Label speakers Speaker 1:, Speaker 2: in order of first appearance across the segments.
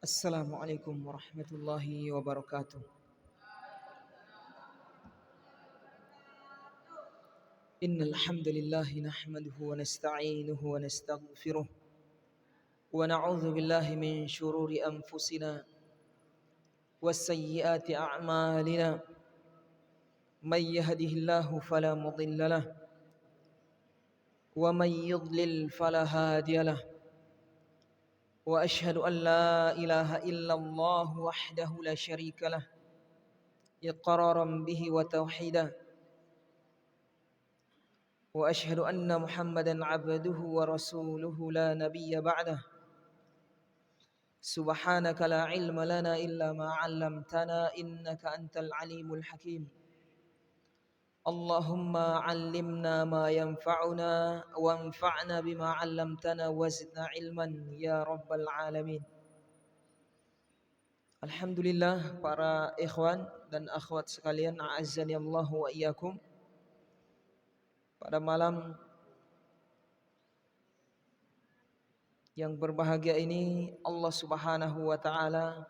Speaker 1: Assalamualaikum warahmatullahi wabarakatuh. Innal hamdalillah nahmaduhu wa nasta'inuhu wa nastaghfiruh wa na'udzu billahi min shururi anfusina was sayyiati a'malina. May yahdihillahu fala mudilla lahu wa may yudlil fala hadiya lahu. Wa ashhadu an la ilaha illallah wahdahu la syarika lah iqraran bihi wa tauhidan. وأشهد أن محمدا عبده ورسوله لا نبي بعده. سبحانك لا علم لنا إلا ما علمتنا إنك أنت العليم الحكيم. اللهم علمنا ما ينفعنا وانفعنا بما علمتنا وزدنا علما يا رب العالمين. Alhamdulillah, para ikhwan dan akhwat sekalian, a'azzani Allah wa iyyakum. Pada malam yang berbahagia ini, Allah Subhanahu wa taala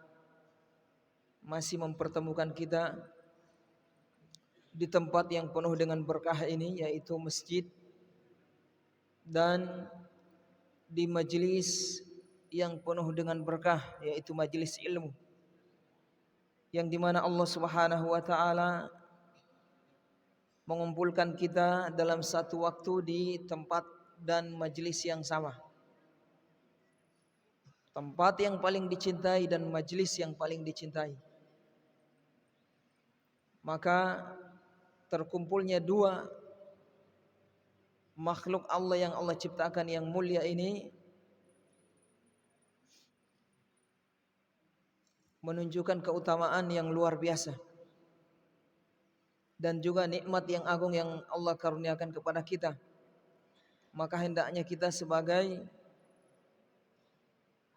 Speaker 1: masih mempertemukan kita di tempat yang penuh dengan berkah ini, yaitu masjid, dan di majelis yang penuh dengan berkah, yaitu majelis ilmu, yang dimana Allah Subhanahu wa taala mengumpulkan kita dalam satu waktu di tempat dan majelis yang sama. Tempat yang paling dicintai dan majelis yang paling dicintai. Maka terkumpulnya dua makhluk Allah yang Allah ciptakan yang mulia ini menunjukkan keutamaan yang luar biasa dan juga nikmat yang agung yang Allah karuniakan kepada kita. Maka hendaknya kita sebagai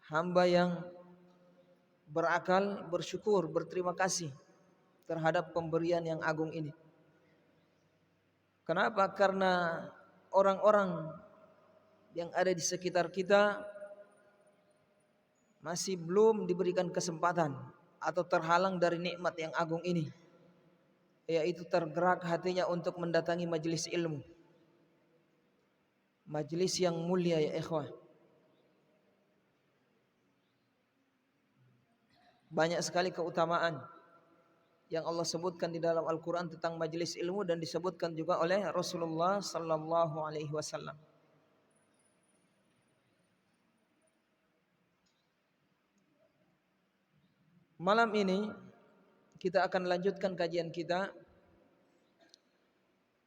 Speaker 1: hamba yang berakal bersyukur, berterima kasih terhadap pemberian yang agung ini. Kenapa? Karena orang-orang yang ada di sekitar kita masih belum diberikan kesempatan atau terhalang dari nikmat yang agung ini, yaitu tergerak hatinya untuk mendatangi majelis ilmu, majelis yang mulia, ya ikhwah. Banyak sekali keutamaan yang Allah sebutkan di dalam Al-Quran tentang majelis ilmu dan disebutkan juga oleh Rasulullah sallallahu alaihi wasallam. Malam ini kita akan lanjutkan kajian kita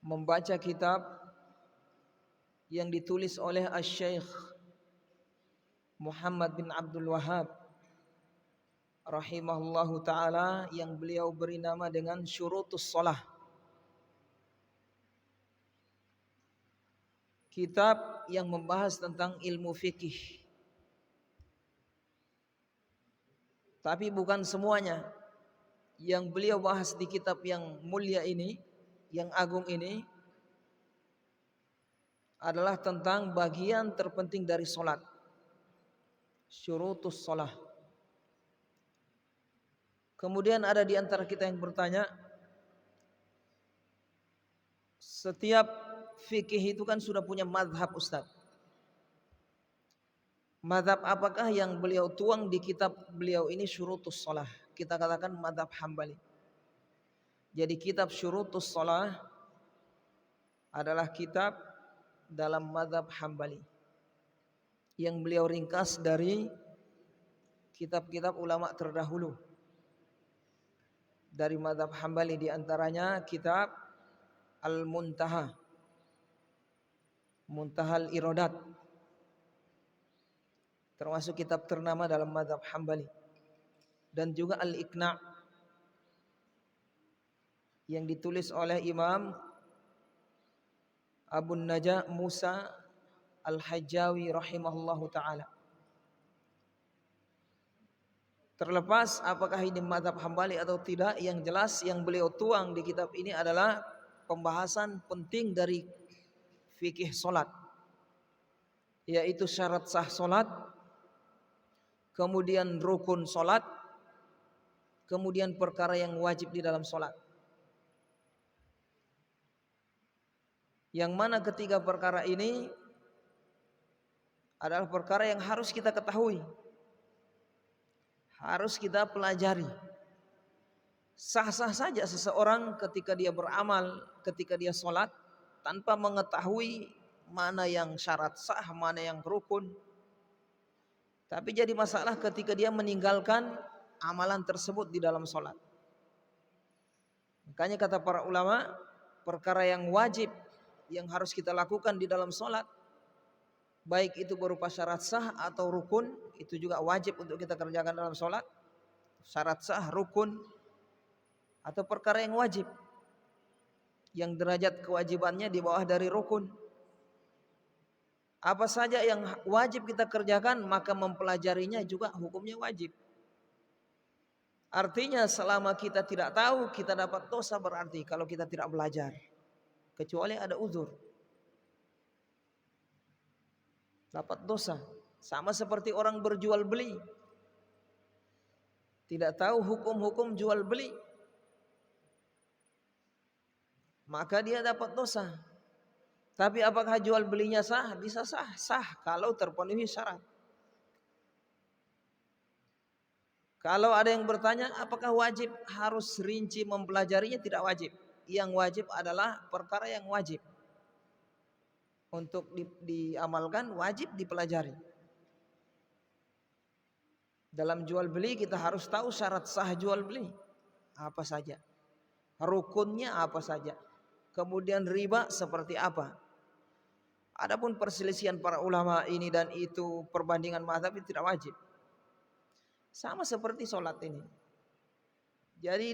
Speaker 1: membaca kitab yang ditulis oleh Asy-Syaikh Muhammad bin Abdul Wahhab rahimahullahu ta'ala, yang beliau beri nama dengan Syurutus Shalah. Kitab yang membahas tentang ilmu fikih. Tapi bukan semuanya. Yang beliau bahas di kitab yang mulia ini, yang agung ini, adalah tentang bagian terpenting dari solat, Syurutus Shalah. Kemudian ada di antara kita yang bertanya, setiap fikih itu kan sudah punya madhab, Ustaz. Madhab apakah yang beliau tuang di kitab beliau ini, Syurutus Shalah? Kita katakan madhab Hambali. Jadi kitab Syurutus Shalah adalah kitab dalam madhab Hambali yang beliau ringkas dari kitab-kitab ulama terdahulu dari madhab Hambali, di antaranya kitab Al-Muntaha, Muntahal Irodat, termasuk kitab ternama dalam madhab Hambali, dan juga Al-Iqna' yang ditulis oleh Imam Abu Najah Musa Al-Hajjawi rahimahullahu ta'ala. Terlepas apakah ini mazhab Hambali atau tidak, yang jelas yang beliau tuang di kitab ini adalah pembahasan penting dari fikih solat, yaitu syarat sah solat, kemudian rukun solat, kemudian perkara yang wajib di dalam solat. Yang mana ketiga perkara ini adalah perkara yang harus kita ketahui, harus kita pelajari. Sah-sah saja seseorang ketika dia beramal, ketika dia sholat, tanpa mengetahui mana yang syarat sah, mana yang rukun. Tapi jadi masalah ketika dia meninggalkan amalan tersebut di dalam sholat. Makanya kata para ulama, perkara yang wajib yang harus kita lakukan di dalam sholat, baik itu berupa syarat sah atau rukun, itu juga wajib untuk kita kerjakan dalam sholat. Syarat sah, rukun, atau perkara yang wajib, yang derajat kewajibannya di bawah dari rukun. Apa saja yang wajib kita kerjakan, maka mempelajarinya juga hukumnya wajib. Artinya selama kita tidak tahu, kita dapat dosa berarti kalau kita tidak belajar. Kecuali ada uzur, dapat dosa. Sama seperti orang berjual beli, tidak tahu hukum-hukum jual beli, maka dia dapat dosa. Tapi apakah jual belinya sah? Bisa sah, sah kalau terpenuhi syarat. Kalau ada yang bertanya apakah wajib, harus rinci mempelajarinya, tidak wajib. Yang wajib adalah perkara yang wajib untuk diamalkan, wajib dipelajari. Dalam jual beli kita harus tahu syarat sah jual beli apa saja, rukunnya apa saja, kemudian riba seperti apa. Adapun perselisihan para ulama ini dan itu, perbandingan mazhab, itu tidak wajib. Sama seperti sholat ini. Jadi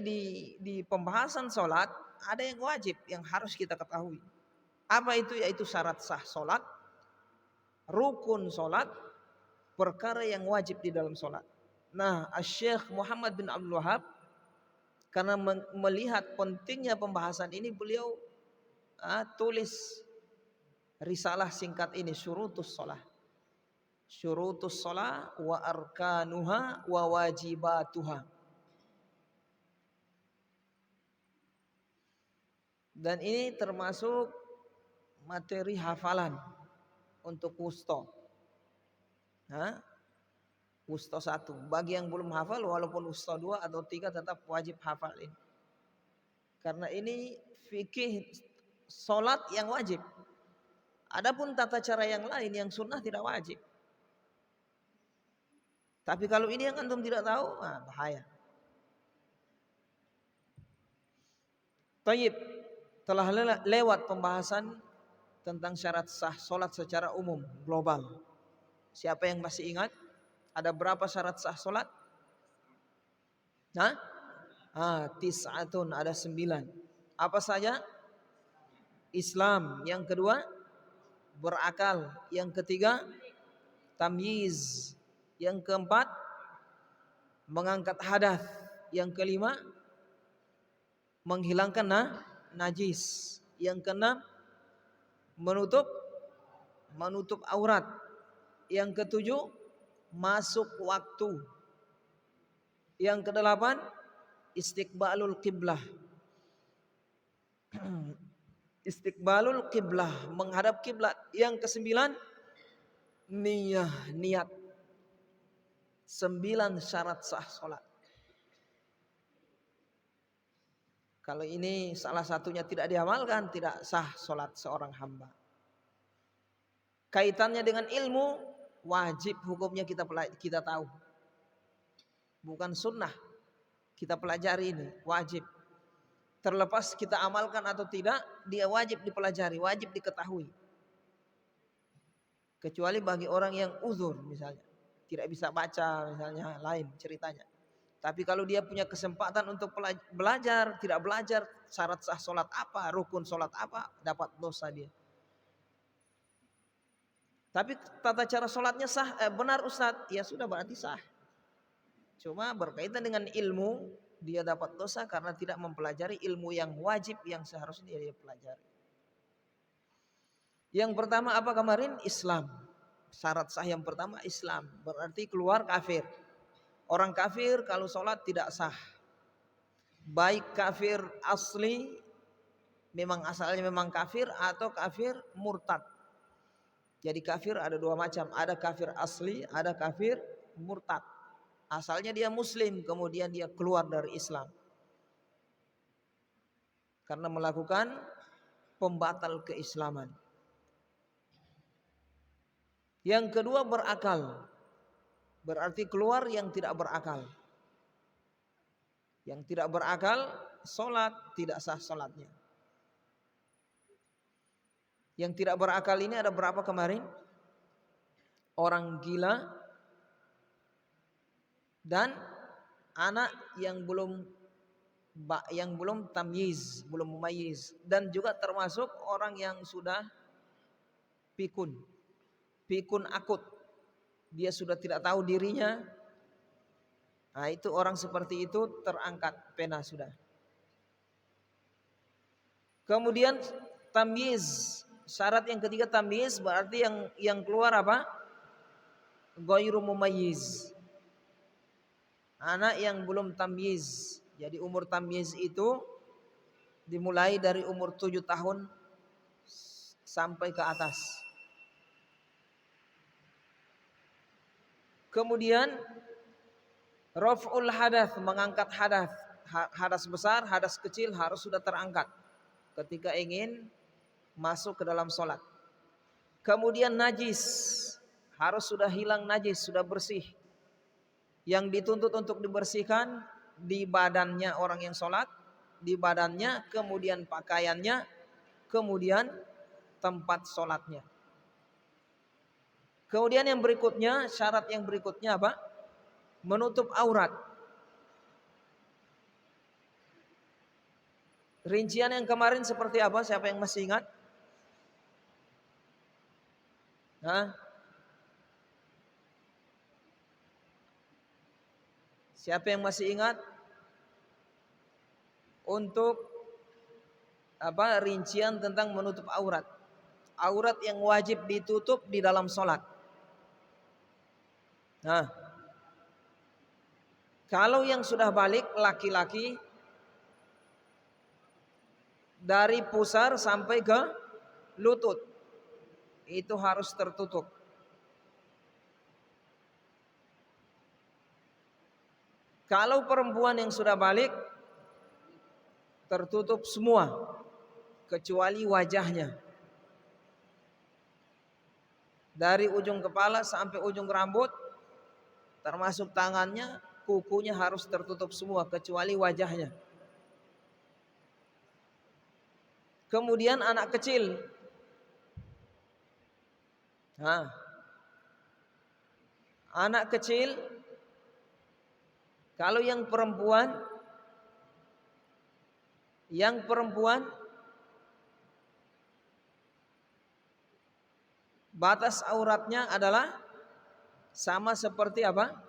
Speaker 1: di pembahasan sholat ada yang wajib yang harus kita ketahui. Apa itu? Yaitu syarat sah sholat, rukun sholat, perkara yang wajib di dalam sholat. Nah, Syekh Muhammad bin Abdul Wahab karena melihat pentingnya pembahasan ini, beliau tulis risalah singkat ini, Syurutus Shalah. Syurutus Shalah wa arkanuha wa wajibatuha. Dan ini termasuk materi hafalan untuk wusto. Wusto 1. Bagi yang belum hafal, walaupun wusto 2 atau 3 tetap wajib hafal ini. Karena ini fikih sholat yang wajib. Adapun tata cara yang lain yang sunnah tidak wajib. Tapi kalau ini yang antum tidak tahu, bahaya. Tayyib, telah lewat pembahasan tentang syarat sah sholat secara umum, global. Siapa yang masih ingat? Ada berapa syarat sah sholat? Tis'atun, ada 9. Apa saja? Islam. Yang kedua, berakal. Yang ketiga, tamyiz. Yang keempat, mengangkat hadas. Yang kelima, menghilangkan najis. Yang keenam, menutup aurat. Yang ketujuh, masuk waktu. Yang kedelapan, istiqbalul qiblah. Istiqbalul qiblah, menghadap kiblat. Yang kesembilan, niat. 9 syarat sah sholat. Kalau ini salah satunya tidak diamalkan, tidak sah sholat seorang hamba. Kaitannya dengan ilmu, wajib hukumnya kita tahu. Bukan sunnah. Kita pelajari ini, wajib. Terlepas kita amalkan atau tidak, dia wajib dipelajari, wajib diketahui. Kecuali bagi orang yang uzur misalnya, tidak bisa baca misalnya, lain ceritanya. Tapi kalau dia punya kesempatan untuk belajar, tidak belajar syarat sah sholat apa, rukun sholat apa, dapat dosa dia. Tapi tata cara sholatnya sah, benar Ustadz, ya sudah berarti sah. Cuma berkaitan dengan ilmu, dia dapat dosa karena tidak mempelajari ilmu yang wajib yang seharusnya dia pelajari. Yang pertama apa kemarin? Islam. Syarat sah yang pertama Islam, berarti keluar kafir. Orang kafir kalau sholat tidak sah. Baik kafir asli, memang asalnya memang kafir, atau kafir murtad. Jadi kafir ada dua macam, ada kafir asli, ada kafir murtad. Asalnya dia muslim, kemudian dia keluar dari Islam karena melakukan pembatal keislaman. Yang kedua berakal, berarti keluar yang tidak berakal. Yang tidak berakal, sholat tidak sah sholatnya. Yang tidak berakal ini ada berapa kemarin? Orang gila dan anak yang belum tamyiz, belum mumayyiz, dan juga termasuk orang yang sudah pikun akut, dia sudah tidak tahu dirinya. Nah, itu orang seperti itu terangkat pena sudah. Kemudian tamyiz, syarat yang ketiga tamyiz, berarti yang keluar apa? Ghairu mumayyiz, anak yang belum tamyiz. Jadi umur tamyiz itu dimulai dari umur 7 tahun sampai ke atas. Kemudian raf'ul hadath, mengangkat hadath. Hadas besar, hadas kecil harus sudah terangkat ketika ingin masuk ke dalam sholat. Kemudian najis, harus sudah hilang najis, sudah bersih. Yang dituntut untuk dibersihkan di badannya orang yang sholat, di badannya, kemudian pakaiannya, kemudian tempat sholatnya. Kemudian yang berikutnya, syarat yang berikutnya apa? Menutup aurat. Rincian yang kemarin seperti apa? Siapa yang masih ingat? Siapa yang masih ingat? Untuk apa? Rincian tentang menutup aurat. Aurat yang wajib ditutup di dalam sholat. Kalau yang sudah balik laki-laki, dari pusar sampai ke lutut itu harus tertutup. Kalau perempuan yang sudah balik, tertutup semua kecuali wajahnya, dari ujung kepala sampai ujung rambut, termasuk tangannya, kukunya harus tertutup semua kecuali wajahnya. Kemudian anak kecil, anak kecil, kalau yang perempuan batas auratnya adalah sama seperti apa?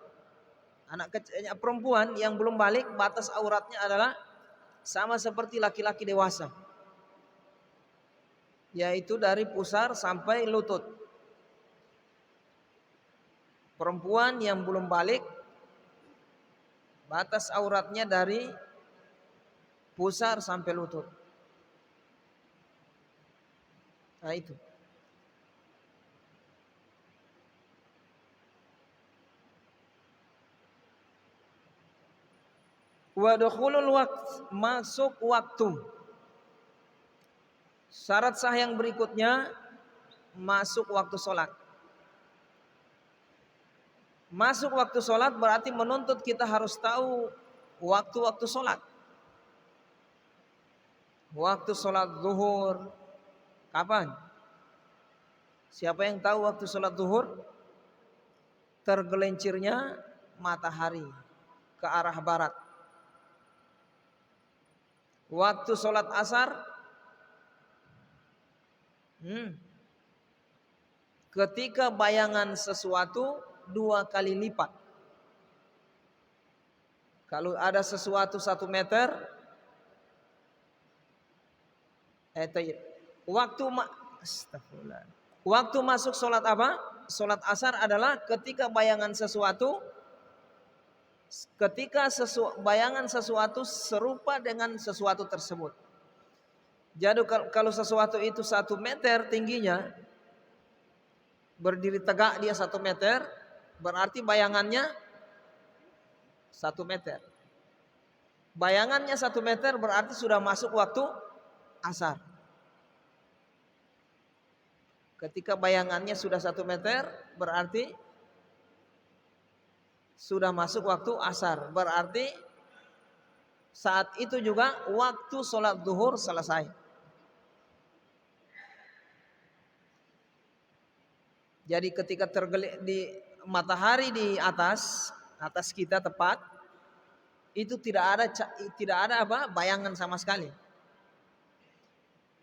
Speaker 1: Anak kecil perempuan yang belum balik, batas auratnya adalah sama seperti laki-laki dewasa, yaitu dari pusar sampai lutut. Perempuan yang belum balik, batas auratnya dari pusar sampai lutut. Nah itu. Wa dukhulul waqt, masuk waktu. Syarat sah yang berikutnya masuk waktu sholat. Masuk waktu sholat berarti menuntut kita harus tahu waktu-waktu sholat. Waktu sholat zuhur kapan? Siapa yang tahu waktu sholat zuhur? Tergelincirnya matahari ke arah barat. Waktu sholat asar, ketika bayangan sesuatu 2 kali lipat. Kalau ada sesuatu 1 meter, waktu masuk sholat apa? Sholat asar adalah ketika bayangan sesuatu, bayangan sesuatu serupa dengan sesuatu tersebut. Jadi kalau sesuatu itu 1 meter tingginya, berdiri tegak dia 1 meter, berarti bayangannya 1 meter. Bayangannya 1 meter berarti sudah masuk waktu asar. Ketika bayangannya sudah 1 meter berarti sudah masuk waktu asar. Berarti saat itu juga waktu sholat zuhur selesai. Jadi ketika tergelik di matahari di atas kita tepat, itu tidak ada bayangan sama sekali.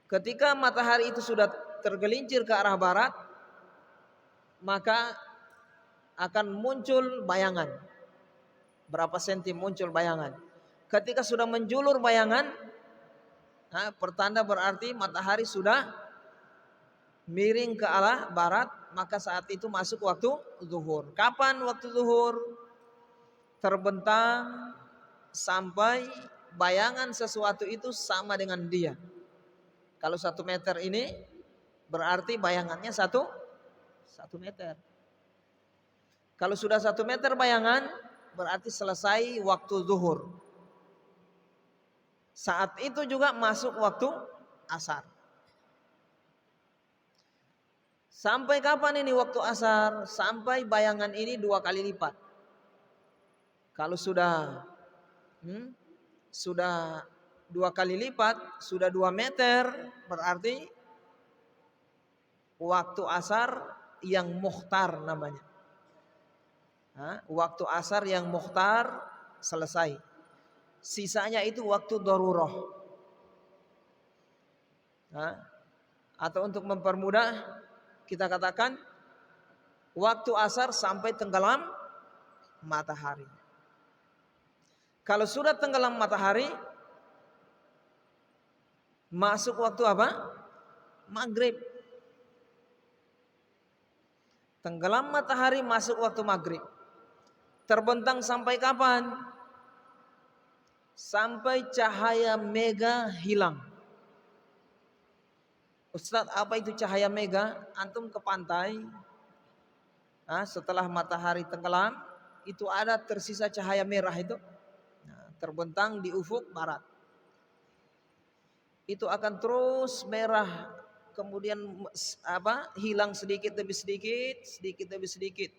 Speaker 1: Ketika matahari itu sudah tergelincir ke arah barat, maka akan muncul bayangan. Berapa senti muncul bayangan. Ketika sudah menjulur bayangan, pertanda berarti matahari sudah miring ke arah barat, maka saat itu masuk waktu zuhur. Kapan waktu zuhur? Terbentang sampai bayangan sesuatu itu sama dengan dia. Kalau 1 meter ini berarti bayangannya 1 meter. Kalau sudah 1 meter bayangan berarti selesai waktu zuhur. Saat itu juga masuk waktu asar. Sampai kapan ini waktu asar? Sampai bayangan ini 2 kali lipat. Kalau sudah 2 kali lipat, sudah 2 meter, berarti waktu asar yang mukhtar namanya. Waktu asar yang mukhtar selesai. Sisanya itu waktu darurah. Atau untuk mempermudah kita katakan waktu asar sampai tenggelam matahari. Kalau sudah tenggelam matahari, masuk waktu apa? Maghrib. Tenggelam matahari masuk waktu maghrib. Terbentang sampai kapan? Sampai cahaya mega hilang. Ustadz, apa itu cahaya mega? Antum ke pantai, setelah matahari tenggelam, itu ada tersisa cahaya merah itu, terbentang di ufuk barat. Itu akan terus merah, kemudian hilang sedikit demi sedikit, sedikit demi sedikit.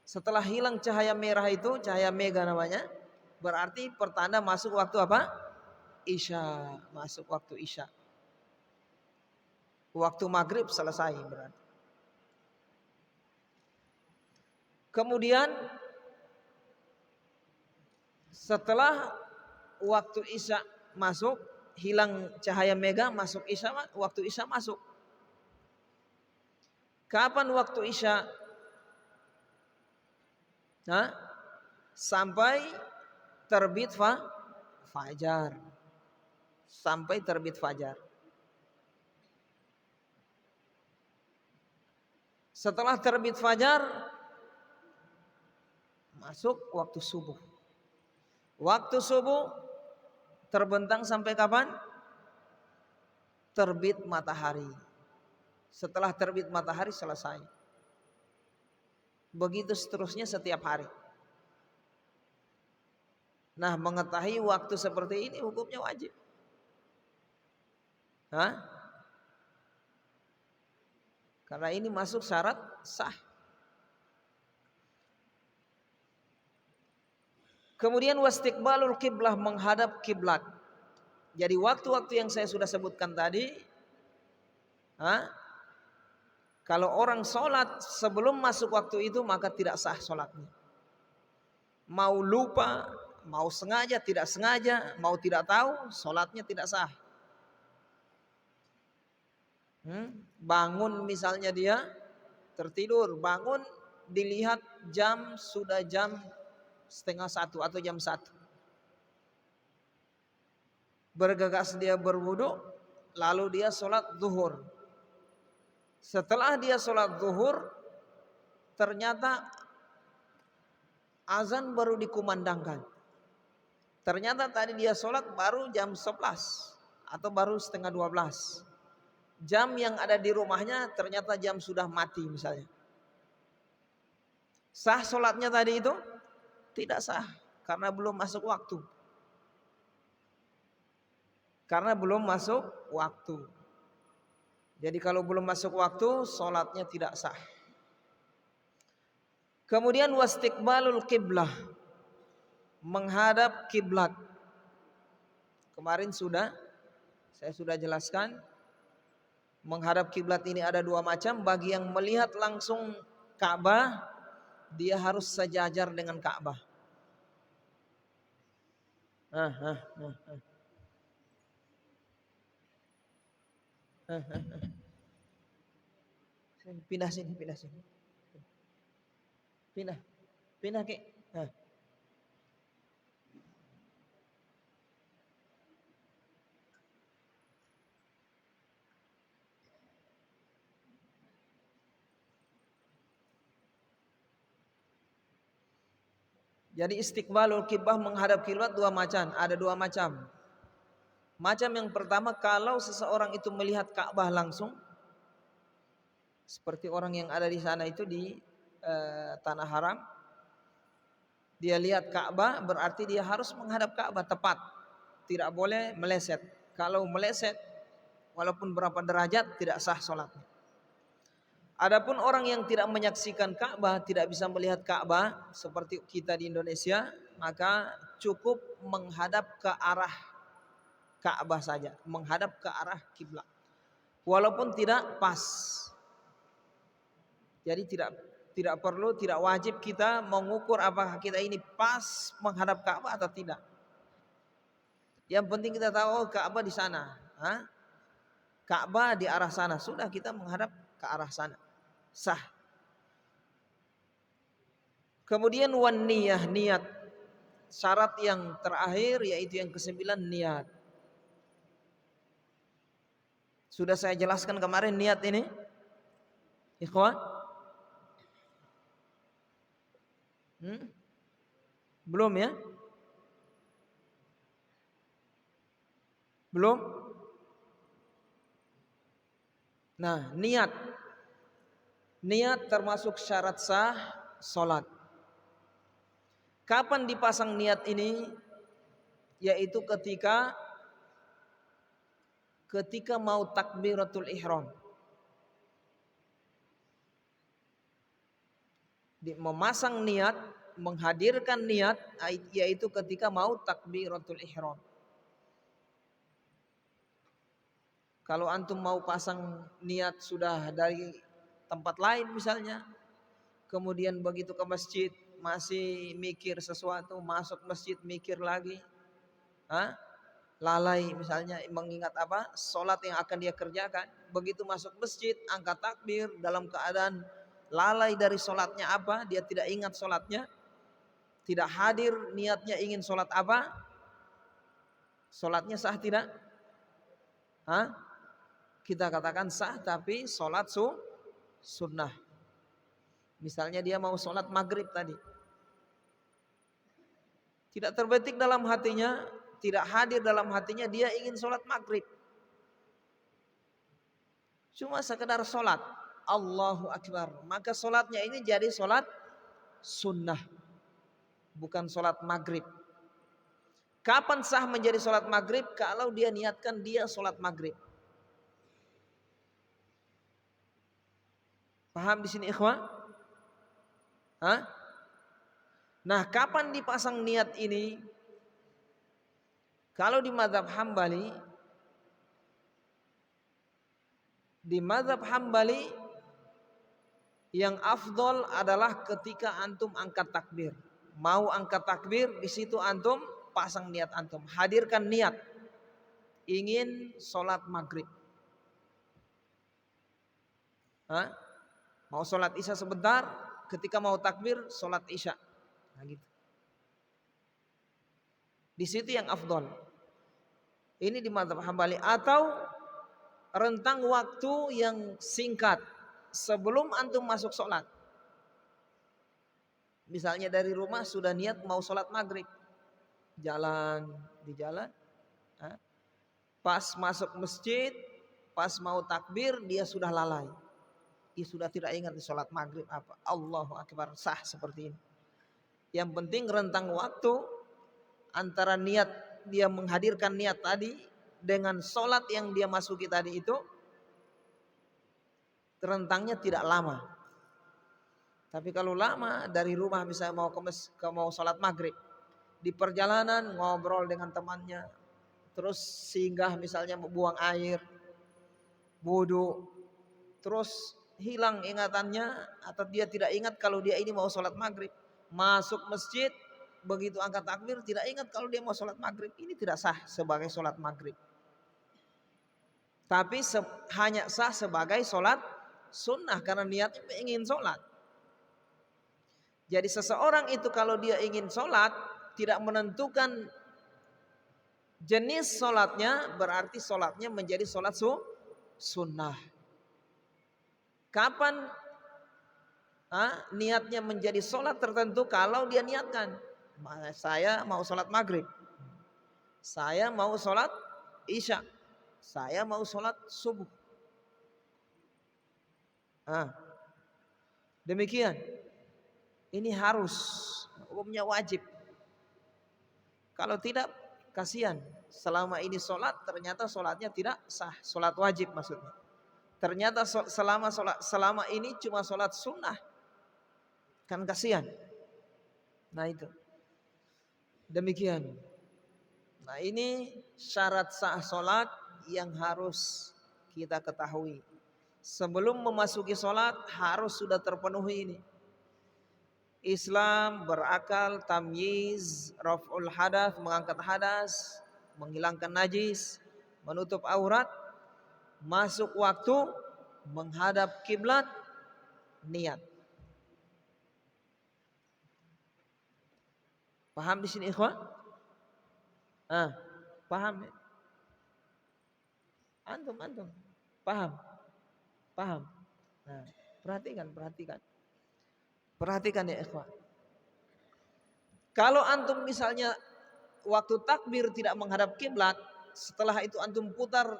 Speaker 1: Setelah hilang cahaya merah itu, cahaya mega namanya, berarti pertanda masuk waktu apa? Isya, masuk waktu isya. Waktu maghrib selesai berarti. Kemudian setelah waktu isya masuk, hilang cahaya mega, masuk isya, waktu isya masuk. Kapan waktu isya? Sampai terbit fajar. Sampai terbit fajar. Setelah terbit fajar, masuk waktu subuh. Waktu subuh terbentang sampai kapan? Terbit matahari. Setelah terbit matahari selesai. Begitu seterusnya setiap hari. Nah, mengetahui waktu seperti ini hukumnya wajib. Karena ini masuk syarat sah. Kemudian wastiqbalul qiblah, menghadap kiblat. Jadi waktu-waktu yang saya sudah sebutkan tadi, kalau orang sholat sebelum masuk waktu itu maka tidak sah sholatnya. Mau lupa, mau sengaja, tidak sengaja, mau tidak tahu, sholatnya tidak sah. Bangun misalnya dia tertidur, bangun dilihat sudah jam 12:30 atau jam 1. Bergegas dia berwudu, lalu dia sholat zuhur. Setelah dia sholat zuhur, ternyata azan baru dikumandangkan. Ternyata tadi dia sholat baru jam 11 atau baru setengah 12. Jam yang ada di rumahnya ternyata jam sudah mati misalnya. Sah sholatnya tadi itu? Tidak sah karena belum masuk waktu. Karena belum masuk waktu. Jadi kalau belum masuk waktu, sholatnya tidak sah. Kemudian wastiqbalul qiblah, menghadap kiblat. Kemarin saya sudah jelaskan. Menghadap kiblat ini ada dua macam. Bagi yang melihat langsung Ka'bah, dia harus sejajar dengan Ka'bah. Pindah sini. Pindah ke. Jadi istiqbalul kiblah, menghadap kiblat dua macam, ada dua macam. Macam yang pertama, kalau seseorang itu melihat Ka'bah langsung, seperti orang yang ada di sana itu di tanah haram, dia lihat Ka'bah berarti dia harus menghadap Ka'bah tepat, tidak boleh meleset. Kalau meleset, walaupun berapa derajat tidak sah sholatnya. Adapun orang yang tidak menyaksikan Ka'bah, tidak bisa melihat Ka'bah seperti kita di Indonesia, maka cukup menghadap ke arah Ka'bah saja, menghadap ke arah kiblat. Walaupun tidak pas. Jadi tidak perlu, tidak wajib kita mengukur apakah kita ini pas menghadap Ka'bah atau tidak. Yang penting kita tahu Ka'bah di sana, Ka'bah di arah sana, sudah kita menghadap ke arah sana. Sah. Kemudian wan niyah, niat. Syarat yang terakhir yaitu yang ke-9, niat. Sudah saya jelaskan kemarin niat ini, ikhwan? Belum ya? Belum? Nah, niat. Niat termasuk syarat sah sholat. Kapan dipasang niat ini? Yaitu ketika mau takbiratul ihram. Memasang niat, menghadirkan niat, yaitu ketika mau takbiratul ihram. Kalau antum mau pasang niat sudah dari tempat lain misalnya, kemudian begitu ke masjid masih mikir sesuatu, masuk masjid mikir lagi, lalai misalnya mengingat apa sholat yang akan dia kerjakan, begitu masuk masjid angkat takbir dalam keadaan lalai dari sholatnya apa, dia tidak ingat sholatnya, tidak hadir niatnya ingin sholat apa, sholatnya sah tidak? Kita katakan sah, tapi sholat sunnah. Misalnya dia mau sholat maghrib tadi, tidak terbetik dalam hatinya, tidak hadir dalam hatinya dia ingin sholat maghrib, cuma sekedar sholat Allahu Akbar, maka sholatnya ini jadi sholat sunnah, bukan sholat maghrib. Kapan sah menjadi sholat maghrib? Kalau dia niatkan dia sholat maghrib. Paham di sini ikhwah? Nah, kapan dipasang niat ini? Kalau di mazhab Hambali, yang afdol adalah ketika antum angkat takbir. Mau angkat takbir, di situ antum pasang niat antum, hadirkan niat ingin sholat maghrib. Mau sholat isya sebentar, ketika mau takbir sholat isya. Nah, gitu. Di situ yang afdol. Ini di mazhab Hambali. Atau rentang waktu yang singkat. sebelum antum masuk sholat. Misalnya dari rumah sudah niat mau sholat maghrib, di jalan, pas masuk masjid, pas mau takbir dia sudah lalai, dia sudah tidak ingat sholat maghrib apa. Allahu Akbar, sah seperti ini. Yang penting rentang waktu antara niat dia menghadirkan niat tadi dengan sholat yang dia masuki tadi itu rentangnya tidak lama. Tapi kalau lama dari rumah misalnya mau sholat maghrib, di perjalanan ngobrol dengan temannya, terus singgah misalnya mau buang air, wudu, terus hilang ingatannya atau dia tidak ingat kalau dia ini mau sholat maghrib, masuk masjid begitu angkat takbir tidak ingat kalau dia mau sholat maghrib, ini tidak sah sebagai sholat maghrib. Tapi hanya sah sebagai sholat sunnah karena niatnya ingin sholat. Jadi seseorang itu kalau dia ingin sholat tidak menentukan jenis sholatnya, berarti sholatnya menjadi sholat sunnah. Kapan niatnya menjadi sholat tertentu? Kalau dia niatkan, saya mau sholat maghrib, saya mau sholat isya, saya mau sholat subuh. Demikian. Ini harus, hukumnya wajib. Kalau tidak, kasihan. Selama ini sholat, ternyata sholatnya tidak sah. Sholat wajib maksudnya. Ternyata selama ini cuma sholat sunnah. Kan kasihan. Nah itu. Demikian. Nah ini syarat sah sholat yang harus kita ketahui. Sebelum memasuki sholat harus sudah terpenuhi ini. Islam berakal, tamyiz, raf'ul hadas, mengangkat hadas, menghilangkan najis, menutup aurat, masuk waktu, menghadap kiblat, niat. Paham di sini ikhwan? Paham ya? Antum paham? Nah, perhatikan ya ikhwan. Kalau antum misalnya waktu takbir tidak menghadap kiblat, setelah itu antum putar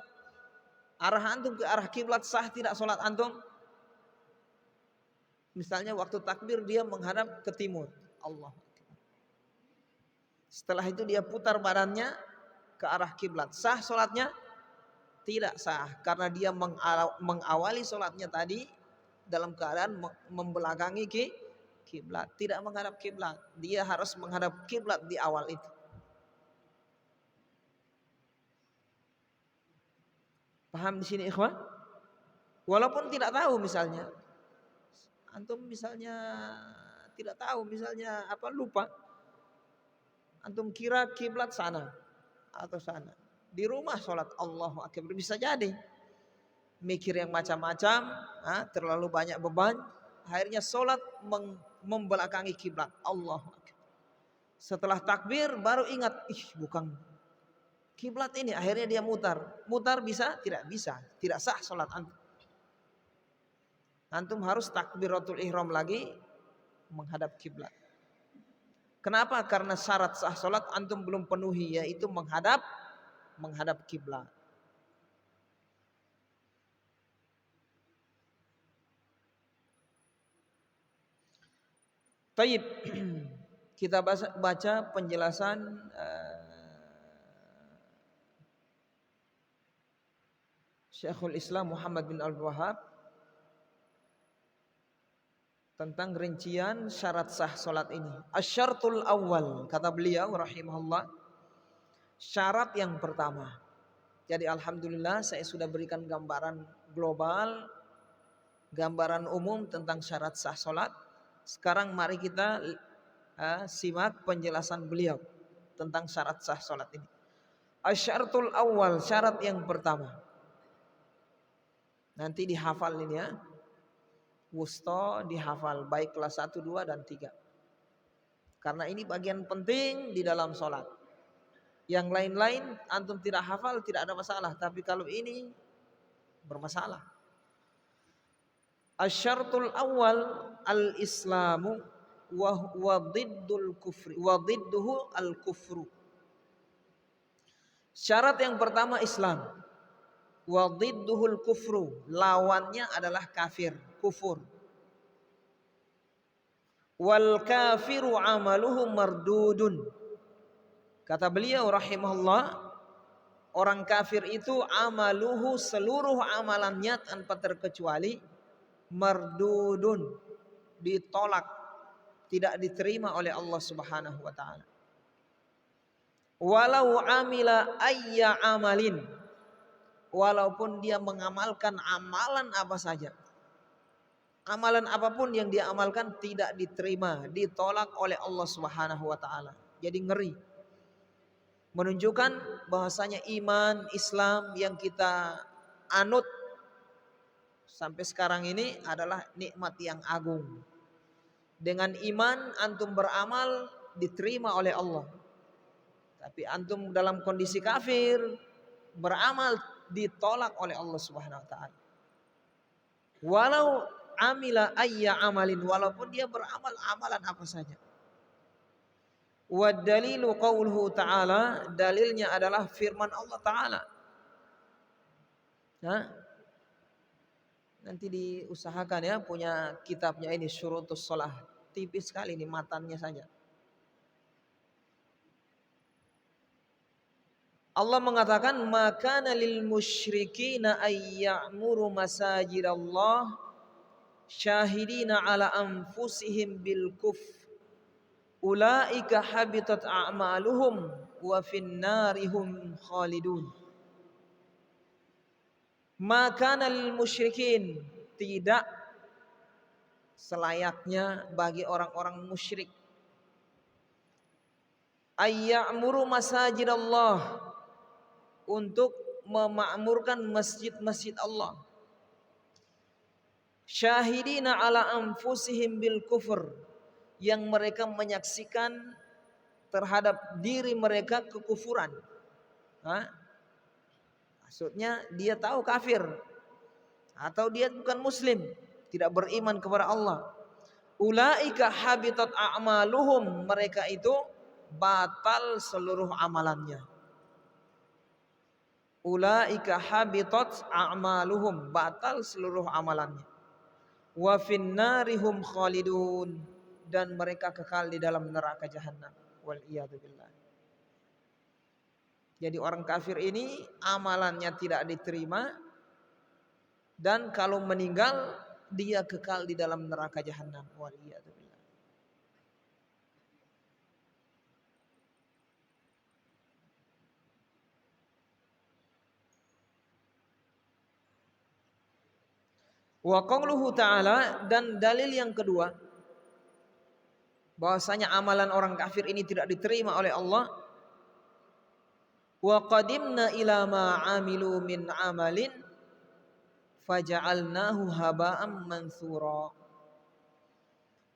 Speaker 1: arah antum ke arah kiblat, sah tidak sholat antum? Misalnya waktu takbir dia menghadap ke timur, Allah. Setelah itu dia putar badannya ke arah kiblat, sah sholatnya? Tidak sah, karena dia mengawali sholatnya tadi dalam keadaan membelakangi kiblat, tidak menghadap kiblat. Dia harus menghadap kiblat di awal itu. Paham di sini ikhwan? Walaupun tidak tahu misalnya, antum misalnya tidak tahu misalnya lupa, antum kira kiblat sana atau sana. Di rumah sholat Allahu Akbar, bisa jadi mikir yang macam-macam, terlalu banyak beban, akhirnya sholat membelakangi kiblat. Allahu Akbar. Setelah takbir baru ingat, bukan kiblat ini, akhirnya dia mutar bisa? Tidak bisa, tidak sah sholat antum. Antum harus takbiratul ihram lagi menghadap kiblat. Kenapa? Karena syarat sah sholat antum belum penuhi, yaitu menghadap kiblat. Taib. Kita baca penjelasan Syekhul Islam Muhammad bin Abdul-Wahhab tentang rincian syarat sah solat ini. Asyartul awal, kata beliau rahimahullah, syarat yang pertama. Jadi alhamdulillah saya sudah berikan gambaran global, gambaran umum tentang syarat sah solat. Sekarang mari kita simak penjelasan beliau tentang syarat sah solat ini. Asyartul awal, syarat yang pertama. Nanti dihafal ini ya. Wusto dihafal baik kelas 1, 2 dan 3. Karena ini bagian penting di dalam sholat. Yang lain-lain antum tidak hafal tidak ada masalah, tapi kalau ini bermasalah. Asyartul awal al-islamu wa diddul kufri wa didduhu al-kufru. Syarat yang pertama Islam. Wa didduhul kufru, lawannya adalah kafir, kufur. Wal kafiru amaluhu mardudun. Kata beliau rahimahullah, orang kafir itu amaluhu, seluruh amalannya tanpa terkecuali, mardudun, ditolak, tidak diterima oleh Allah Subhanahu wa taala. Walau amila ayya amalin, walaupun dia mengamalkan amalan apa saja, amalan apapun yang dia amalkan tidak diterima, ditolak oleh Allah Subhanahu wa taala. Jadi ngeri. Menunjukkan bahwasanya iman Islam yang kita anut sampai sekarang ini adalah nikmat yang agung. Dengan iman antum beramal diterima oleh Allah. Tapi antum dalam kondisi kafir beramal ditolak oleh Allah Subhanahu wa taala. Walau amila ayya amalin, walaupun dia beramal amalan apa saja. Wa dalilu qauluhu ta'ala, dalilnya adalah firman Allah taala. Nah, nanti diusahakan ya punya kitabnya ini Syurutus Shalah. Tipis sekali ini matannya saja. Allah mengatakan makana lil musyrikina ayya'muru masajidallah syahidina ala anfusihim bil kufr ulaika habitat a'maluhum wa finnarihum khalidun. Makana lil musyrikin, tidak selayaknya bagi orang-orang musyrik ayya'muru masajidallah, untuk memakmurkan masjid-masjid Allah. Syahidina ala anfusihim bil kufur, yang mereka menyaksikan terhadap diri mereka kekufuran. Maksudnya dia tahu kafir atau dia bukan muslim, tidak beriman kepada Allah. Ulaika habitat a'maluhum, mereka itu batal seluruh amalannya. Ulaika habitat a'maluhum, batal seluruh amalannya. Wa finnarihum khalidun, dan mereka kekal di dalam neraka jahanam. Wal iyadu billah. Jadi orang kafir ini amalannya tidak diterima, dan kalau meninggal dia kekal di dalam neraka jahanam. Wal iyadu billah. Wa qauluhu ta'ala, dan dalil yang kedua bahwasanya amalan orang kafir ini tidak diterima oleh Allah. Wa qadimna ila ma amilu min amalin faja'alnahu haba'an mansura.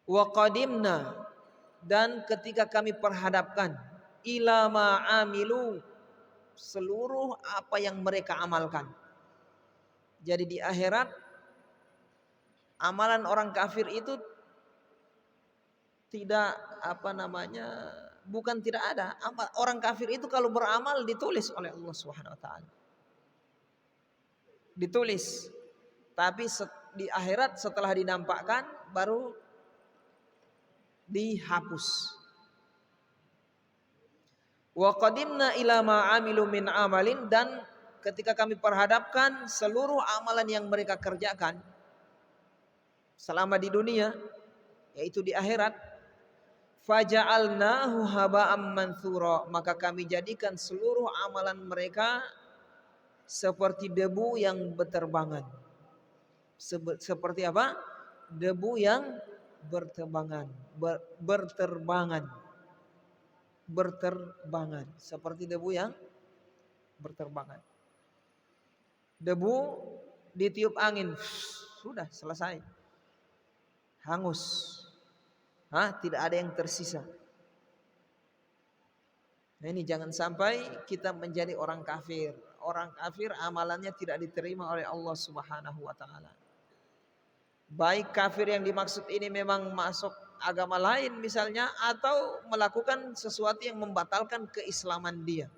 Speaker 1: Wa qadimna, dan ketika kami perhadapkan, ila ma amilu, seluruh apa yang mereka amalkan. Jadi di akhirat amalan orang kafir itu tidak bukan tidak ada. Orang kafir itu kalau beramal ditulis oleh Allah Subhanahu wa taala. Ditulis. Tapi di akhirat setelah dinampakkan baru dihapus. Wa qadimna ila ma amilu min amalin, dan ketika kami perhadapkan seluruh amalan yang mereka kerjakan selama di dunia, yaitu di akhirat, faja'alnahu haba'am mansura, maka kami jadikan seluruh amalan mereka seperti debu yang berterbangan. Seperti apa? Debu yang berterbangan, berterbangan, seperti debu yang berterbangan. Debu ditiup angin, sudah selesai, hangus, tidak ada yang tersisa. Nah ini jangan sampai kita menjadi orang kafir. Orang kafir amalannya tidak diterima oleh Allah Subhanahu wa taala. Baik kafir yang dimaksud ini memang masuk agama lain misalnya, atau melakukan sesuatu yang membatalkan keislaman dia,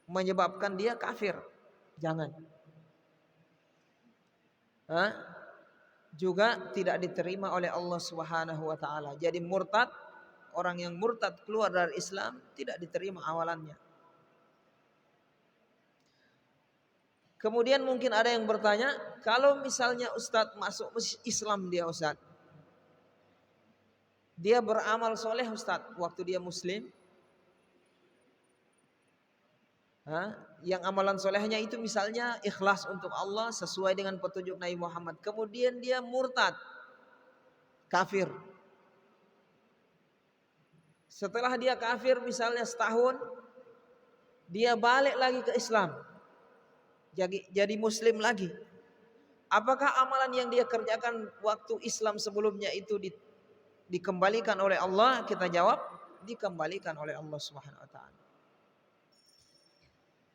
Speaker 1: menyebabkan dia kafir. Jangan. Hah? Juga tidak diterima oleh Allah Subhanahu wa taala. Jadi murtad, orang yang murtad keluar dari Islam tidak diterima amalannya. Kemudian mungkin ada yang bertanya, kalau misalnya Ustadz masuk Islam dia Ustadz, dia beramal soleh Ustadz waktu dia muslim, yang amalan solehnya itu misalnya ikhlas untuk Allah sesuai dengan petunjuk Nabi Muhammad, kemudian dia murtad, kafir. Setelah dia kafir misalnya setahun, dia balik lagi ke Islam, jadi muslim lagi. Apakah amalan yang dia kerjakan waktu Islam sebelumnya itu dikembalikan oleh Allah? Kita jawab, dikembalikan oleh Allah Subhanahu wa taala.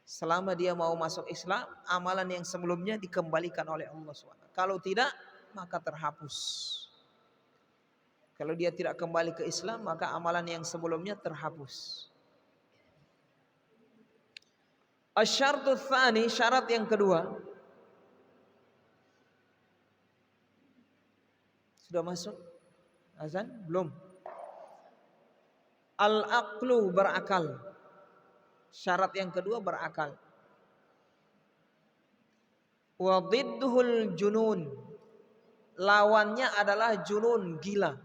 Speaker 1: Selama dia mau masuk Islam, amalan yang sebelumnya dikembalikan oleh Allah SWT. Kalau tidak, maka terhapus. Kalau dia tidak kembali ke Islam, maka amalan yang sebelumnya terhapus. Asyartu tsani, syarat yang kedua. Sudah masuk azan? Belum. Al-aqlu, berakal. Syarat yang kedua berakal. Wa dhidduhul junun. Lawannya adalah junun, gila.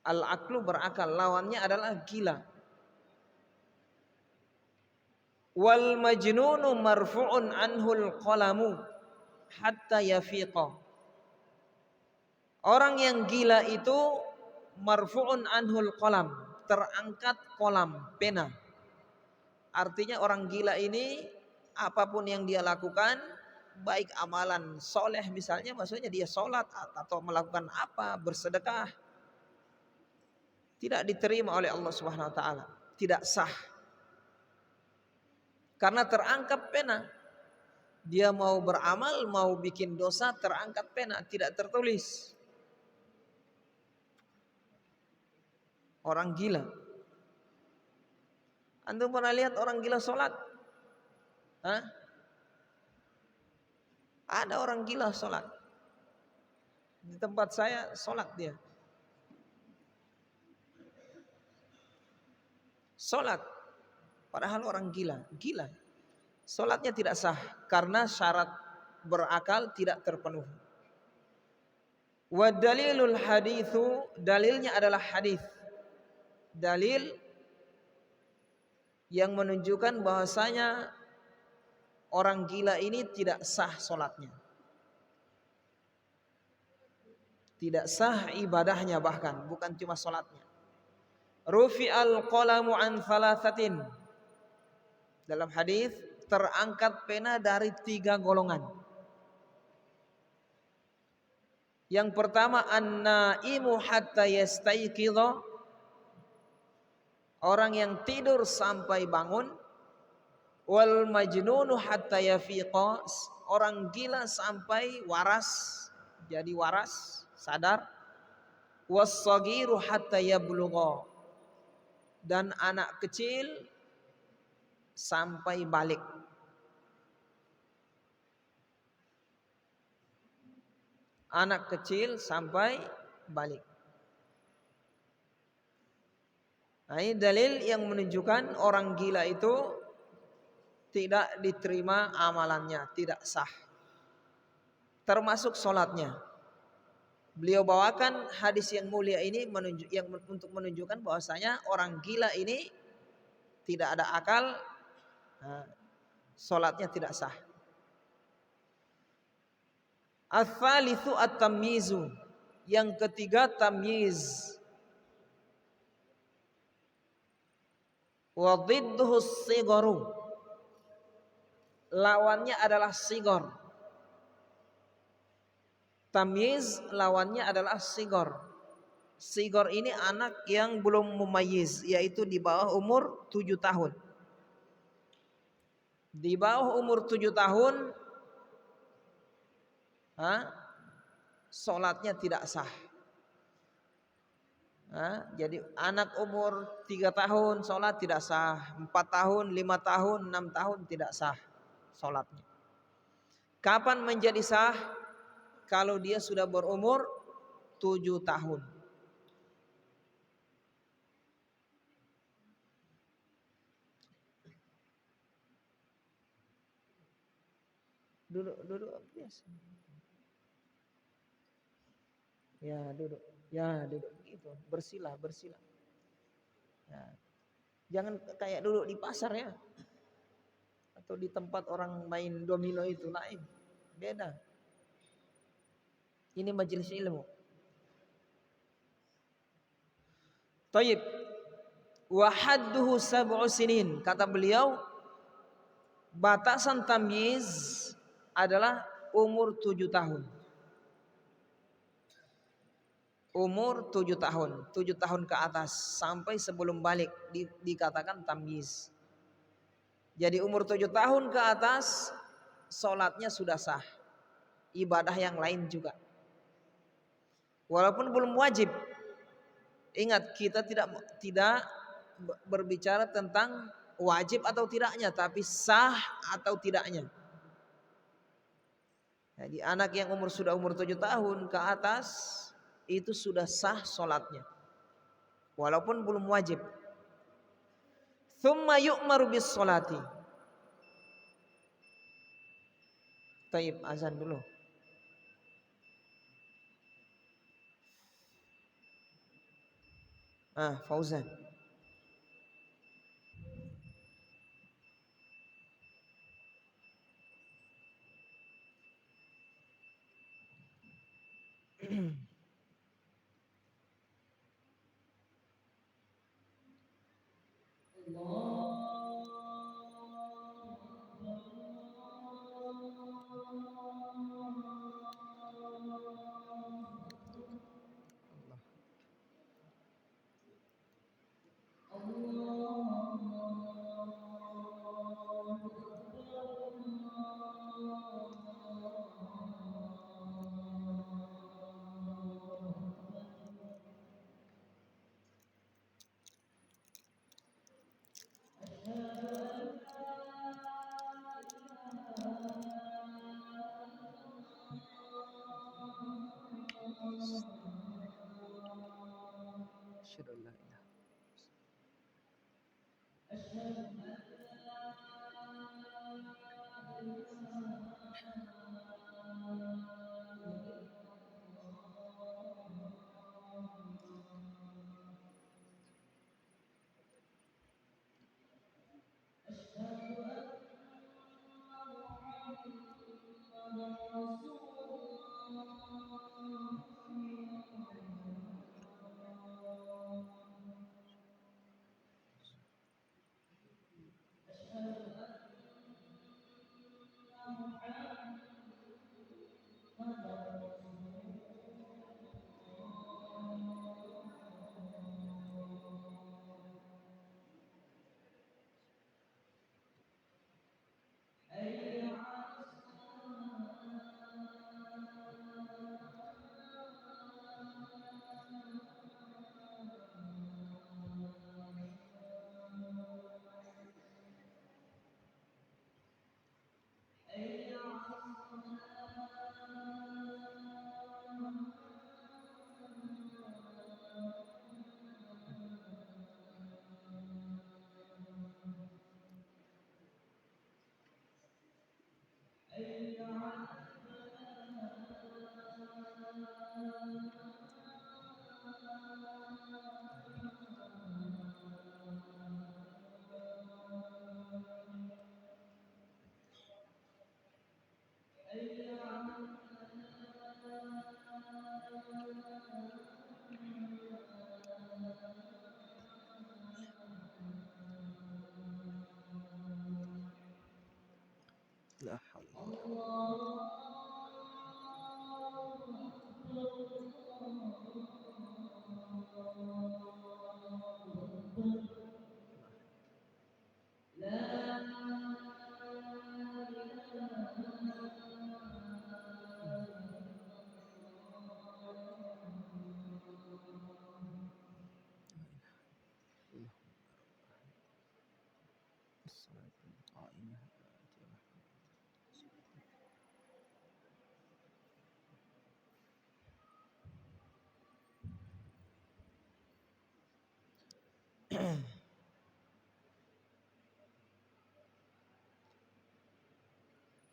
Speaker 1: Al-aqlu berakal, lawannya adalah gila. Wal majnunu marfu'un anhul qalamu hatta yafiqa. Orang yang gila itu marfu'un anhul qalam, terangkat kolam, pena. Artinya orang gila ini apapun yang dia lakukan, baik amalan soleh misalnya, maksudnya dia sholat atau melakukan apa, bersedekah, tidak diterima oleh Allah Subhanahu wa taala, tidak sah. Karena terangkat pena. Dia mau beramal, mau bikin dosa, terangkat pena, tidak tertulis. Orang gila. Antum pernah lihat orang gila sholat? Ada orang gila sholat. Di tempat saya sholat dia. Sholat. Padahal orang gila. Gila. Sholatnya tidak sah. Karena syarat berakal tidak terpenuhi. Wa dalilul hadithu, dalilnya adalah hadis. Dalil yang menunjukkan bahwasanya orang gila ini tidak sah sholatnya, tidak sah ibadahnya, bahkan bukan cuma sholatnya. Rufi'al qalamu an thalathatin, dalam hadis terangkat pena dari 3 golongan. Yang pertama, an-naimu hatta yastayqidha, orang yang tidur sampai bangun. Wal majnunu hatta yafiqa, orang gila sampai waras, jadi waras, sadar. Was-saghiru hatta yablugha, dan anak kecil sampai balik. Anak kecil sampai balik. Nah, ini dalil yang menunjukkan orang gila itu tidak diterima amalannya, tidak sah. Termasuk sholatnya. Beliau bawakan hadis yang mulia ini untuk menunjukkan bahwasanya orang gila ini tidak ada akal, sholatnya tidak sah. Ats-tsalitsu at-tamyizu, yang ketiga tamyiz. Wa dhidduhu as-sigharu, lawannya adalah sigor. Tamyiz lawannya adalah sigor. Sigor ini anak yang belum mumayyiz, yaitu di bawah umur 7 tahun. Di bawah umur 7 tahun sholatnya tidak sah. Jadi anak umur 3 tahun sholat tidak sah, 4 tahun, 5 tahun, 6 tahun tidak sah sholatnya. Kapan menjadi sah? Kalau dia sudah berumur 7 tahun. Duduk biasa. Duduk gitu, bersilah. Ya. Jangan kayak duduk di pasar ya, atau di tempat orang main domino itu lain, beda. Ini majelis ilmu. Taib. Wa hadduhu sab'u sinin. Kata beliau, batasan tamyiz adalah umur 7 tahun. Umur 7 tahun, 7 tahun ke atas sampai sebelum balik dikatakan tamyiz. Jadi umur 7 tahun ke atas sholatnya sudah sah. Ibadah yang lain juga. Walaupun belum wajib. Ingat, kita tidak berbicara tentang wajib atau tidaknya, tapi sah atau tidaknya. Jadi anak yang sudah umur 7 tahun ke atas itu sudah sah sholatnya, walaupun belum wajib. Thumma yu'maru bis sholati. Taib, azan dulu. Fauzan.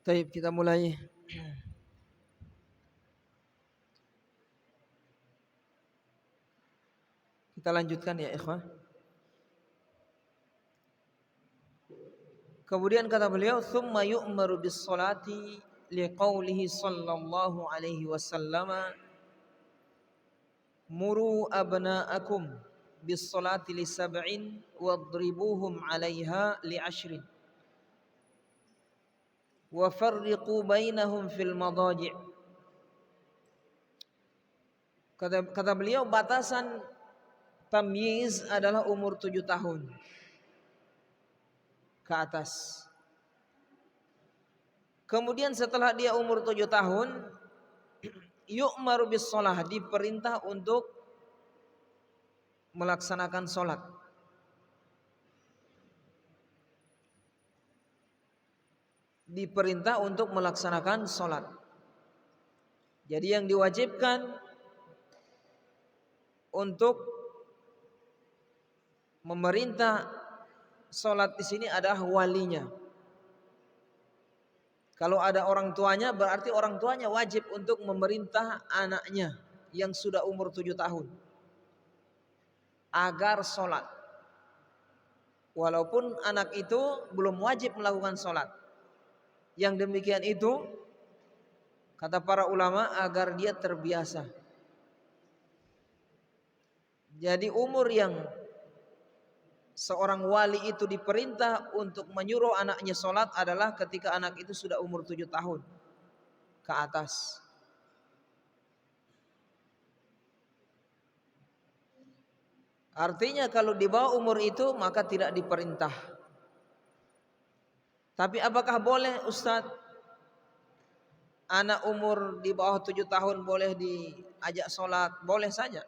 Speaker 2: Baik, kita mulai. Kita lanjutkan ya ikhwah. Kemudian kata beliau, "Tsumma yu'maru bis-sholati liqaulihi sallallahu alaihi wasallam, muru abna'akum bis-sholati li sab'in wadribuhum 'alaiha li 'ashrin wa farriqu bainahum fil madaji'." Kata beliau, batasan tamyiz adalah umur 7 tahun ke atas. Kemudian setelah dia umur 7 tahun, yu'maru bis shalah, diperintah untuk melaksanakan sholat. Diperintah untuk melaksanakan sholat. Jadi yang diwajibkan untuk memerintah sholat di sini adalah walinya. Kalau ada orang tuanya, berarti orang tuanya wajib untuk memerintah anaknya yang sudah umur 7 tahun agar sholat. Walaupun anak itu belum wajib melakukan sholat. Yang demikian itu, kata para ulama, agar dia terbiasa. Jadi umur yang seorang wali itu diperintah untuk menyuruh anaknya sholat adalah ketika anak itu sudah umur 7 tahun ke atas. Artinya kalau di bawah umur itu maka tidak diperintah. Tapi apakah boleh Ustadz, anak umur di bawah 7 tahun boleh diajak sholat? Boleh saja,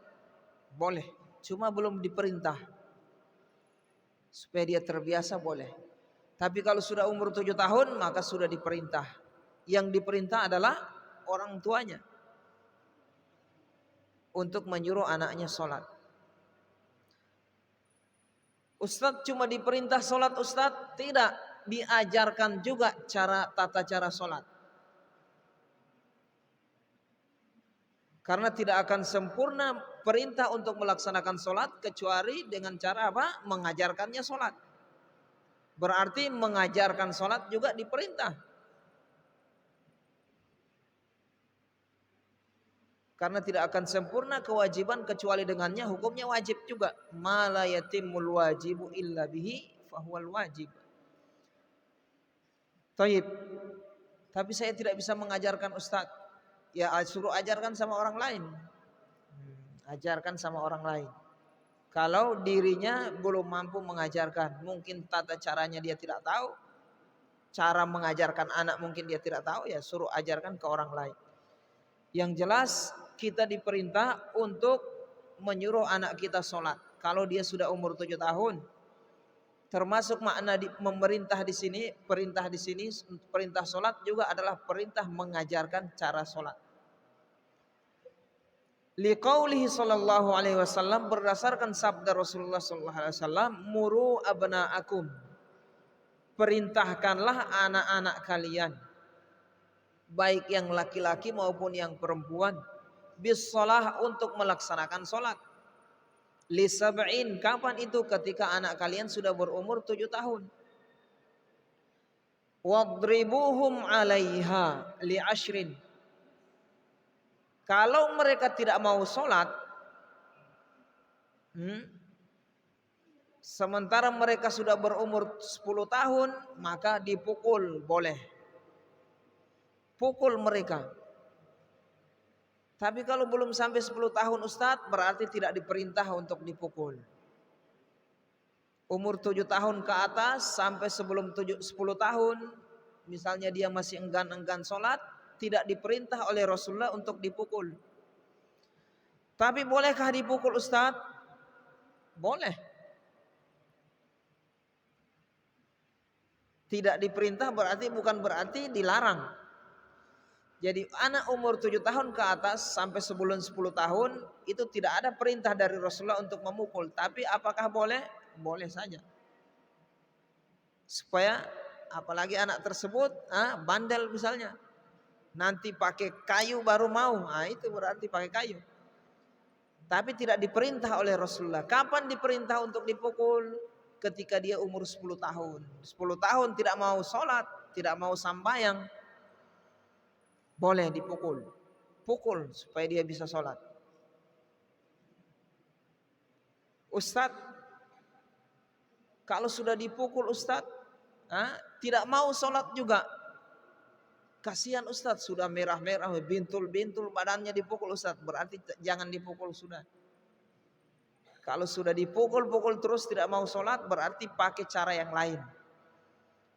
Speaker 2: boleh. Cuma belum diperintah. Supaya dia terbiasa boleh. Tapi kalau sudah umur 7 tahun maka sudah diperintah. Yang diperintah adalah orang tuanya untuk menyuruh anaknya sholat. Ustadz cuma diperintah sholat Ustadz, tidak diajarkan juga tata cara sholat. Karena tidak akan sempurna perintah untuk melaksanakan sholat kecuali dengan cara apa? Mengajarkannya sholat. Berarti mengajarkan sholat juga diperintah. Karena tidak akan sempurna kewajiban kecuali dengannya, hukumnya wajib juga. Ma la yatimul wajibu illa bihi fahuwal wajib. Taib. Tapi saya tidak bisa mengajarkan Ustadz. Ya suruh ajarkan sama orang lain. Ajarkan sama orang lain. Kalau dirinya belum mampu mengajarkan, mungkin tata caranya dia tidak tahu. Cara mengajarkan anak mungkin dia tidak tahu, ya suruh ajarkan ke orang lain. Yang jelas kita diperintah untuk menyuruh anak kita sholat. Kalau dia sudah umur 7 tahun, termasuk makna memerintah di sini, perintah sholat juga adalah perintah mengajarkan cara sholat. Liqaulihi sallallahu alaihi wasallam, berdasarkan sabda Rasulullah sallallahu alaihi wasallam, muru abna'akum, perintahkanlah anak-anak kalian, baik yang laki-laki maupun yang perempuan, bis shalah, untuk melaksanakan sholat. Li sab'in, kapan itu? Ketika anak kalian sudah berumur 7 tahun. Wadribuhum 'alaiha li 'ashrin. Kalau mereka tidak mau sholat, sementara mereka sudah berumur 10 tahun, maka dipukul, boleh. Pukul mereka. Tapi kalau belum sampai 10 tahun Ustadz, berarti tidak diperintah untuk dipukul. Umur 7 tahun ke atas sampai sebelum 10 tahun, misalnya dia masih enggan-enggan sholat, tidak diperintah oleh Rasulullah untuk dipukul. Tapi bolehkah dipukul Ustadz? Boleh. Tidak diperintah bukan berarti dilarang.
Speaker 1: Jadi anak umur 7 tahun ke atas sampai sebelum 10 tahun itu tidak ada perintah dari Rasulullah untuk memukul. Tapi apakah boleh? Boleh saja. Supaya apalagi anak tersebut bandel misalnya. Nanti pakai kayu baru mau. Nah, itu berarti pakai kayu. Tapi tidak diperintah oleh Rasulullah. Kapan diperintah untuk dipukul? Ketika dia umur 10 tahun. 10 tahun tidak mau sholat, tidak mau sambayang. Boleh dipukul. Pukul supaya dia bisa sholat. Ustadz, kalau sudah dipukul Ustadz, tidak mau sholat juga. Kasihan Ustadz, sudah merah-merah, bintul-bintul badannya dipukul Ustadz. Berarti jangan dipukul sudah. Kalau sudah dipukul-pukul terus tidak mau sholat, berarti pakai cara yang lain.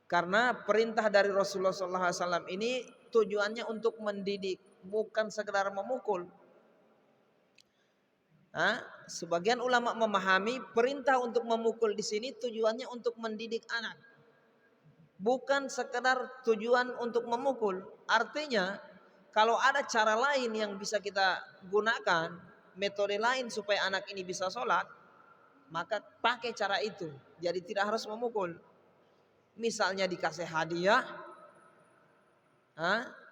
Speaker 1: Karena perintah dari Rasulullah SAW ini tujuannya untuk mendidik, bukan sekedar memukul. Sebagian ulama memahami perintah untuk memukul di sini tujuannya untuk mendidik anak, bukan sekedar tujuan untuk memukul. Artinya kalau ada cara lain yang bisa kita gunakan, metode lain supaya anak ini bisa sholat, maka pakai cara itu. Jadi tidak harus memukul. Misalnya dikasih hadiah,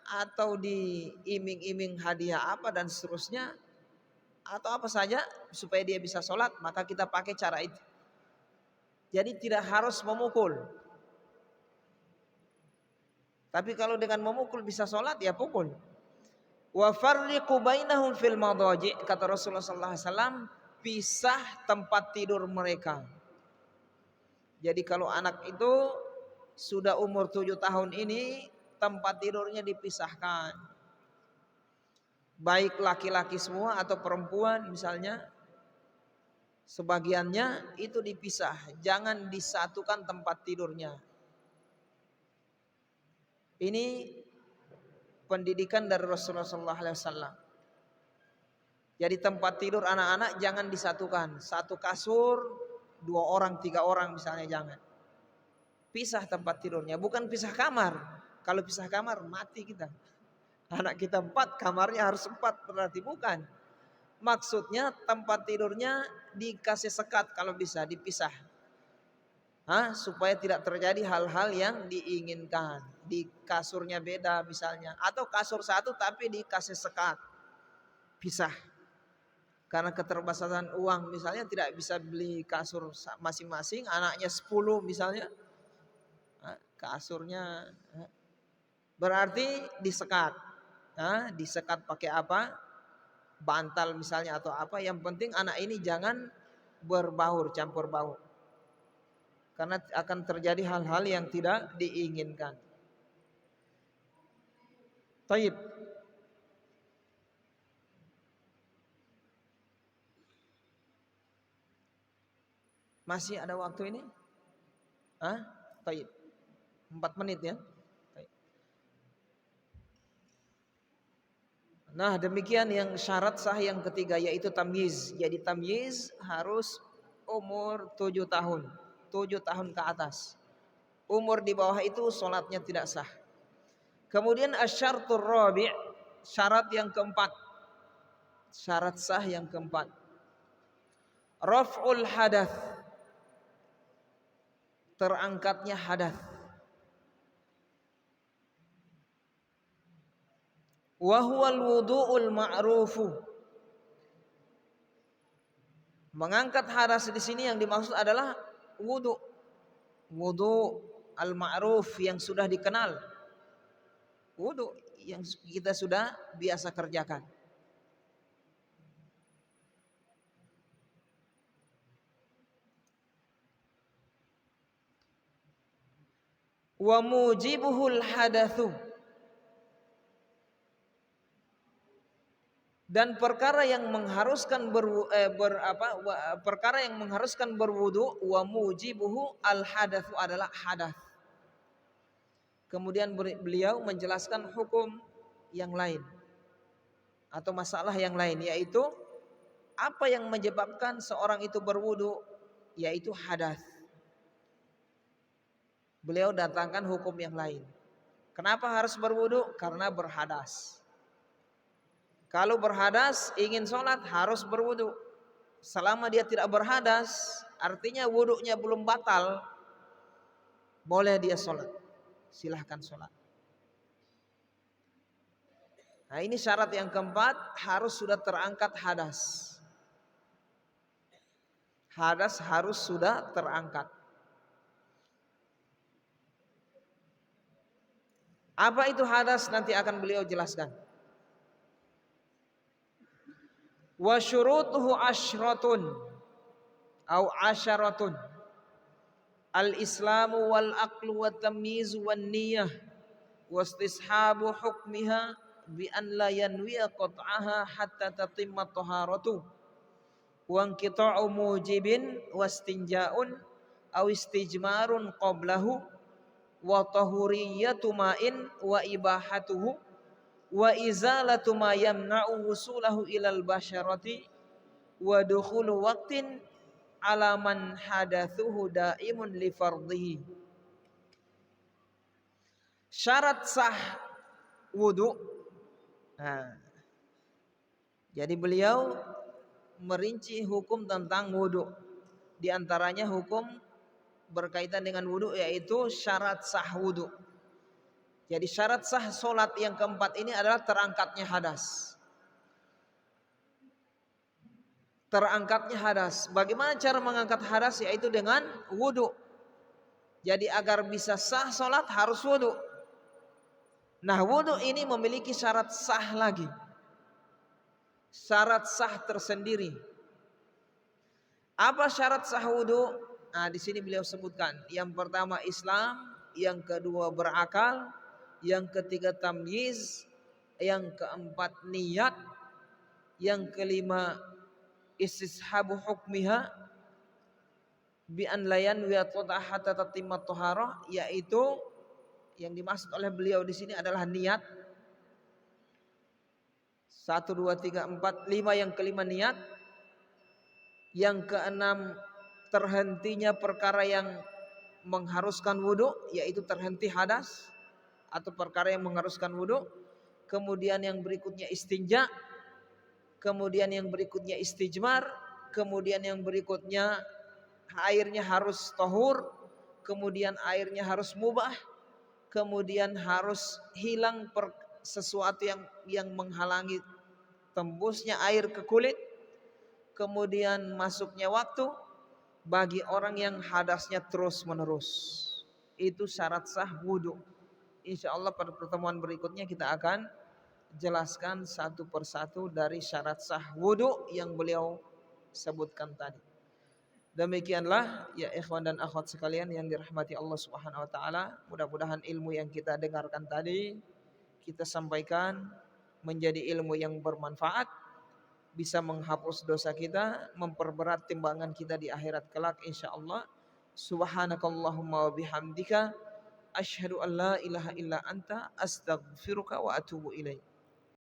Speaker 1: atau diiming-iming hadiah apa dan seterusnya, atau apa saja supaya dia bisa sholat, maka kita pakai cara itu. Jadi tidak harus memukul. Tapi kalau dengan memukul bisa sholat, ya pukul. Wa farriqu bainahum fil madaji, kata Rasulullah SAW, pisah tempat tidur mereka. Jadi kalau anak itu sudah umur 7 tahun ini, tempat tidurnya dipisahkan. Baik laki-laki semua atau perempuan misalnya, sebagiannya itu dipisah. Jangan disatukan tempat tidurnya. Ini pendidikan dari Rasulullah SAW. Jadi tempat tidur anak-anak jangan disatukan. Satu kasur, 2 orang, 3 orang misalnya, jangan. Pisah tempat tidurnya, bukan pisah kamar. Kalau pisah kamar mati kita. Anak kita 4, kamarnya harus 4, berarti bukan. Maksudnya tempat tidurnya dikasih sekat kalau bisa, dipisah. Supaya tidak terjadi hal-hal yang diinginkan. Di kasurnya beda misalnya, atau kasur satu tapi dikasih sekat. Pisah. Karena keterbatasan uang misalnya tidak bisa beli kasur masing-masing, anaknya 10 misalnya. Kasurnya berarti disekat. Disekat pakai apa? Bantal misalnya atau apa. Yang penting anak ini jangan berbaur, campur baur. Karena akan terjadi hal-hal yang tidak diinginkan. Taib. Masih ada waktu ini? Taib. 4 menit ya. Nah, demikian yang syarat sah yang ketiga, yaitu tamyiz. Jadi tamyiz harus umur 7 tahun. 7 tahun ke atas. Umur di bawah itu sholatnya tidak sah. Kemudian asyartur rabi', syarat yang keempat. Syarat sah yang keempat. Raf'ul hadath. Terangkatnya hadath. Wa huwal wudu'ul ma'rufu. Mengangkat hadas di sini yang dimaksud adalah wudu. Wudu al-ma'ruf yang sudah dikenal. Wudu yang kita sudah biasa kerjakan. Wa mujibuhul hadatsu. Dan perkara yang mengharuskan perkara yang mengharuskan berwudu, wa mujibuhu al hadatsu adalah hadath. Kemudian beliau menjelaskan hukum yang lain atau masalah yang lain, yaitu apa yang menyebabkan seorang itu berwudu, yaitu hadath. Beliau datangkan hukum yang lain. Kenapa harus berwudu? Karena berhadas. Kalau berhadas ingin sholat harus berwudu. Selama dia tidak berhadas, artinya wudunya belum batal, boleh dia sholat. Silahkan sholat. Nah ini syarat yang keempat, harus sudah terangkat hadas. Hadas harus sudah terangkat. Apa itu hadas? Nanti akan beliau jelaskan. Wa syurutuhu asyratun au asyaratun. Al-islamu wal aqlu wa tamyiz wan niyah wa istishabu hukmiha bi an la yanwiya qat'aha hatta tatimma taharatu wa inqita'u mujibin wastinja'un aw istijmarun qablahu wa tahuriyatu ma'in wa ibahatuhu wa izalatu ma yamna'u wusulahu ilal basyarati wa dukhulu waqtin ala man hadatsuhu daimun li fardhihi. Syarat sah wudu. Nah, jadi beliau merinci hukum tentang wudu. Di antaranya hukum berkaitan dengan wudu yaitu syarat sah wudu. Jadi syarat sah solat yang keempat ini adalah terangkatnya hadas. Terangkatnya hadas. Bagaimana cara mengangkat hadas? Yaitu dengan wudu. Jadi agar bisa sah solat harus wudu. Nah wudu ini memiliki syarat sah lagi. Syarat sah tersendiri. Apa syarat sah wudu? Nah di sini beliau sebutkan. Yang pertama Islam, yang kedua berakal, yang ketiga tamyiz, yang keempat niat, yang kelima istishabu hukmiha bi an layan wa hatta tatimmat taharah, yaitu yang dimaksud oleh beliau di sini adalah niat. 1 2 3 4 5, yang kelima niat. Yang keenam terhentinya perkara yang mengharuskan wudu, yaitu terhenti hadas atau perkara yang mengharuskan wudu. Kemudian yang berikutnya istinja, kemudian yang berikutnya istijmar, kemudian yang berikutnya airnya harus tahur, kemudian airnya harus mubah, kemudian harus hilang sesuatu yang menghalangi tembusnya air ke kulit, kemudian masuknya waktu bagi orang yang hadasnya terus menerus. Itu syarat sah wudu. Insya Allah pada pertemuan berikutnya kita akan jelaskan satu persatu dari syarat sah wudu yang beliau sebutkan tadi. Demikianlah ya ikhwan dan akhwat sekalian yang dirahmati Allah Subhanahu wa taala. Mudah-mudahan ilmu yang kita dengarkan tadi kita sampaikan menjadi ilmu yang bermanfaat, bisa menghapus dosa kita, memperberat timbangan kita di akhirat kelak insyaallah. Subhanakallahumma wa bihamdika asyhadu an la ilaha illa anta astaghfiruka wa atubu ilaik.